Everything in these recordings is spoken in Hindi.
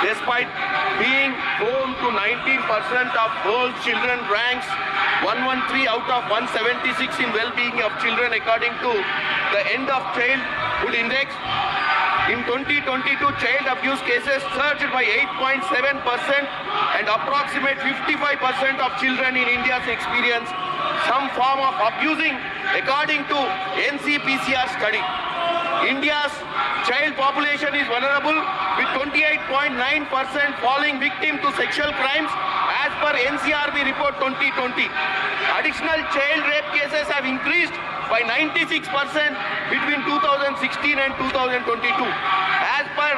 Despite being home to 19% of world children, ranks 113 out of 176 in well-being of children according to the End of Childhood Index. In 2022, child abuse cases surged by 8.7% and approximate 55% of children in India experience some form of abusing according to NCPCR study. India's child population is vulnerable with 28.9% falling victim to sexual crimes as per NCRB report 2020. Additional child rape cases have increased by 96% between 2016 and 2022. As per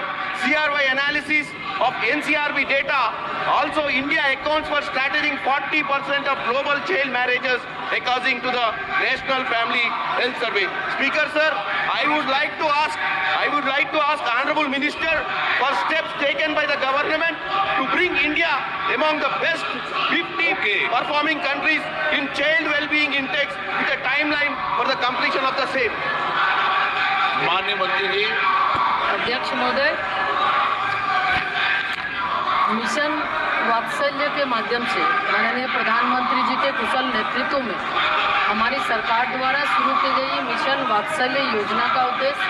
CRY analysis of NCRB data, also India accounts for staggering 40% of global child marriages according to the National Family Health Survey. Speaker sir, I would like to ask Honorable Minister for steps taken by the government to bring India among the best 50 performing countries in child well-being index with a timeline for the completion of the same. माननीय मंत्री जी। अध्यक्ष महोदय, मिशन वात्सल्य के माध्यम से माननीय प्रधानमंत्री जी के कुशल नेतृत्व में हमारी सरकार द्वारा शुरू की गई मिशन वात्सल्य योजना का उद्देश्य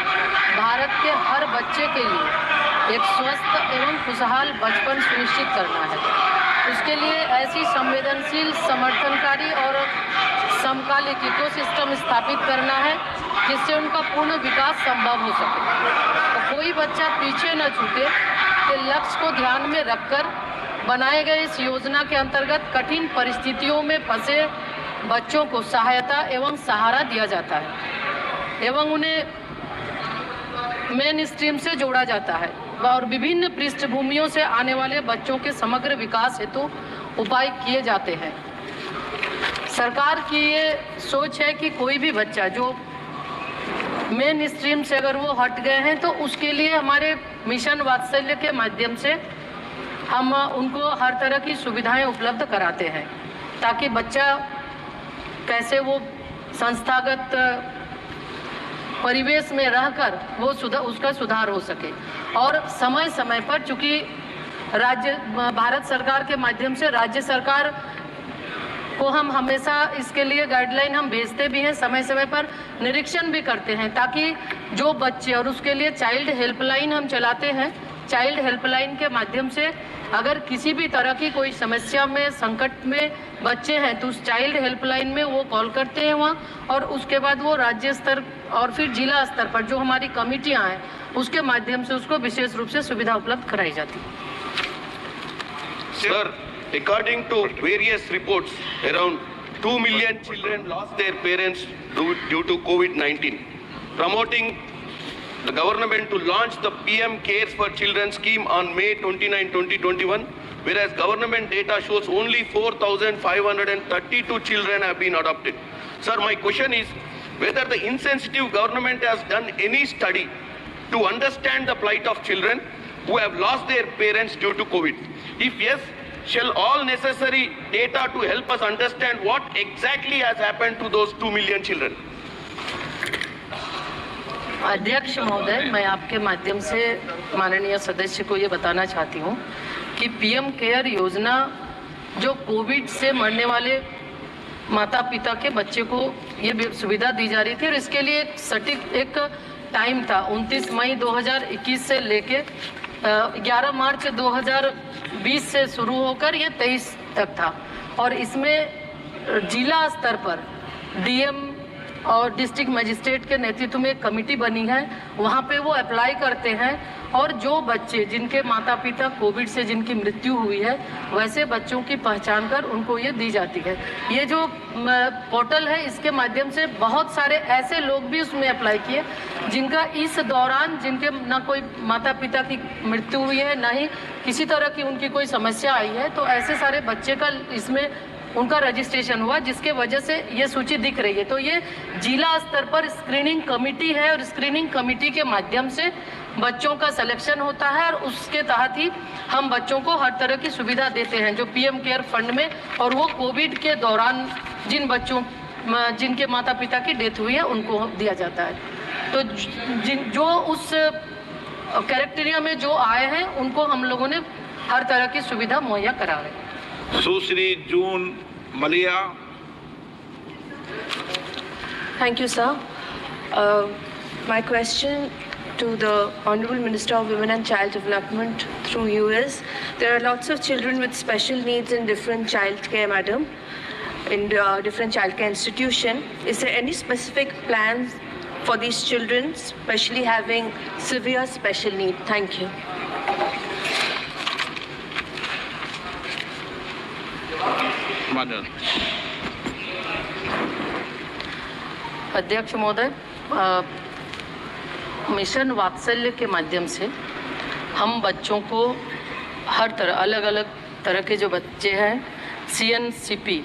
भारत के हर बच्चे के लिए एक स्वस्थ एवं खुशहाल बचपन सुनिश्चित करना है। उसके लिए ऐसी संवेदनशील, समर्थनकारी और समकालिक इकोसिस्टम स्थापित करना है जिससे उनका पूर्ण विकास संभव हो सके। तो कोई बच्चा पीछे न छूटे के लक्ष्य को ध्यान में रखकर बनाए गए इस योजना के अंतर्गत कठिन परिस्थितियों में फंसे बच्चों को सहायता एवं सहारा दिया जाता है एवं उन्हें मेन स्ट्रीम से जोड़ा जाता है और विभिन्न पृष्ठभूमियों से आने वाले बच्चों के समग्र विकास हेतु उपाय किए जाते हैं। सरकार की ये सोच है कि कोई भी बच्चा जो मेन स्ट्रीम से अगर वो हट गए हैं तो उसके लिए हमारे मिशन वात्सल्य के माध्यम से हम उनको हर तरह की सुविधाएं उपलब्ध कराते हैं ताकि बच्चा कैसे वो संस्थागत परिवेश में रहकर वो उसका सुधार हो सके। और समय समय पर, चूँकि भारत सरकार के माध्यम से राज्य सरकार को हम हमेशा इसके लिए गाइडलाइन हम भेजते भी हैं, समय समय पर निरीक्षण भी करते हैं ताकि जो बच्चे, और उसके लिए चाइल्ड हेल्पलाइन हम चलाते हैं। चाइल्ड हेल्पलाइन के माध्यम से अगर किसी भी तरह की कोई समस्या में, संकट में बच्चे हैं तो उस चाइल्ड हेल्पलाइन में वो कॉल करते हैं वहाँ, और उसके बाद वो राज्य स्तर और फिर जिला स्तर पर जो हमारी कमिटियाँ हैं उसके माध्यम से उसको विशेष रूप से सुविधा उपलब्ध कराई जाती है। Sir, according to various reports, around 2 million children lost their parents due to COVID-19. Promoting the government to launch the PM Cares for Children scheme on May 29, 2021, whereas government data shows only 4,532 children have been adopted. Sir, my question is whether the insensitive government has done any study to understand the plight of children who have lost their parents due to COVID. If yes, shall all necessary data to help us understand what exactly has happened to those 2 million children. अध्यक्ष महोदय, मैं आपके माध्यम से माननीय सदस्य को ये बताना चाहती हूँ कि पीएम केयर योजना जो कोविड से मरने वाले माता पिता के बच्चे को ये सुविधा दी जा रही थी और इसके लिए सटीक एक टाइम था 29 मई 2021 से लेके 11 मार्च 2020 से शुरू होकर ये 23 तक था। और इसमें जिला स्तर पर डीएम और डिस्ट्रिक्ट मजिस्ट्रेट के नेतृत्व में एक कमेटी बनी है, वहाँ पे वो अप्लाई करते हैं और जो बच्चे जिनके माता पिता कोविड से जिनकी मृत्यु हुई है वैसे बच्चों की पहचान कर उनको ये दी जाती है। ये जो पोर्टल है इसके माध्यम से बहुत सारे ऐसे लोग भी उसमें अप्लाई किए जिनका इस दौरान जिनके ना कोई माता पिता की मृत्यु हुई है ना ही किसी तरह की उनकी कोई समस्या आई है, तो ऐसे सारे बच्चे का इसमें उनका रजिस्ट्रेशन हुआ जिसके वजह से ये सूची दिख रही है। तो ये जिला स्तर पर स्क्रीनिंग कमेटी है और स्क्रीनिंग कमेटी के माध्यम से बच्चों का सिलेक्शन होता है और उसके तहत ही हम बच्चों को हर तरह की सुविधा देते हैं जो पीएम केयर फंड में, और वो कोविड के दौरान जिन बच्चों जिनके माता पिता की डेथ हुई है उनको दिया जाता है। तो जो उस कैरेक्टेरिया में जो आए हैं उनको हम लोगों ने हर तरह की सुविधा मुहैया करा रहे हैं। सुश्री जून मलिया। Thank you, sir. My question to the Honorable Minister of Women and Child Development through you is, there are lots of children with special needs in different childcare, madam, in different childcare institution. Is there any specific plans for these children, especially having severe special need? Thank you. माननीय अध्यक्ष महोदय, मिशन वात्सल्य के माध्यम से हम बच्चों को हर तरह अलग अलग तरह के जो बच्चे हैं, CNCP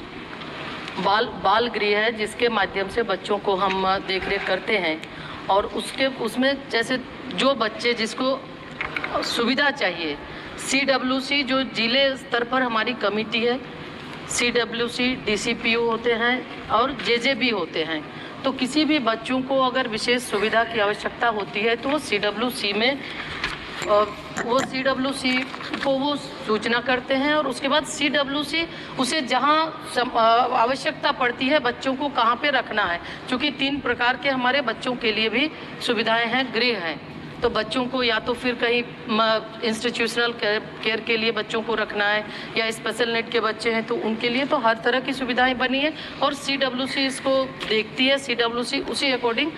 बाल गृह है जिसके माध्यम से बच्चों को हम देख रेख करते हैं, और उसमें जैसे जो बच्चे जिसको सुविधा चाहिए, CWC जो जिले स्तर पर हमारी कमेटी है, CWC DCPO होते हैं और JJB होते हैं, तो किसी भी बच्चों को अगर विशेष सुविधा की आवश्यकता होती है तो वो CWC में वो CWC को वो सूचना करते हैं, और उसके बाद CWC उसे जहां आवश्यकता पड़ती है बच्चों को कहां पे रखना है, क्योंकि 3 प्रकार के हमारे बच्चों के लिए भी सुविधाएं हैं, गृह हैं, तो बच्चों को या तो फिर कहीं इंस्टीट्यूशनल केयर के लिए बच्चों को रखना है, या स्पेशल नीड के बच्चे हैं तो उनके लिए तो हर तरह की सुविधाएं बनी है, और CWC इसको देखती है, CWC उसी अकॉर्डिंग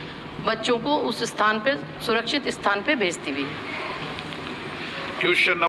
बच्चों को उस स्थान पे सुरक्षित स्थान पे भेजती भी है। क्वेश्चन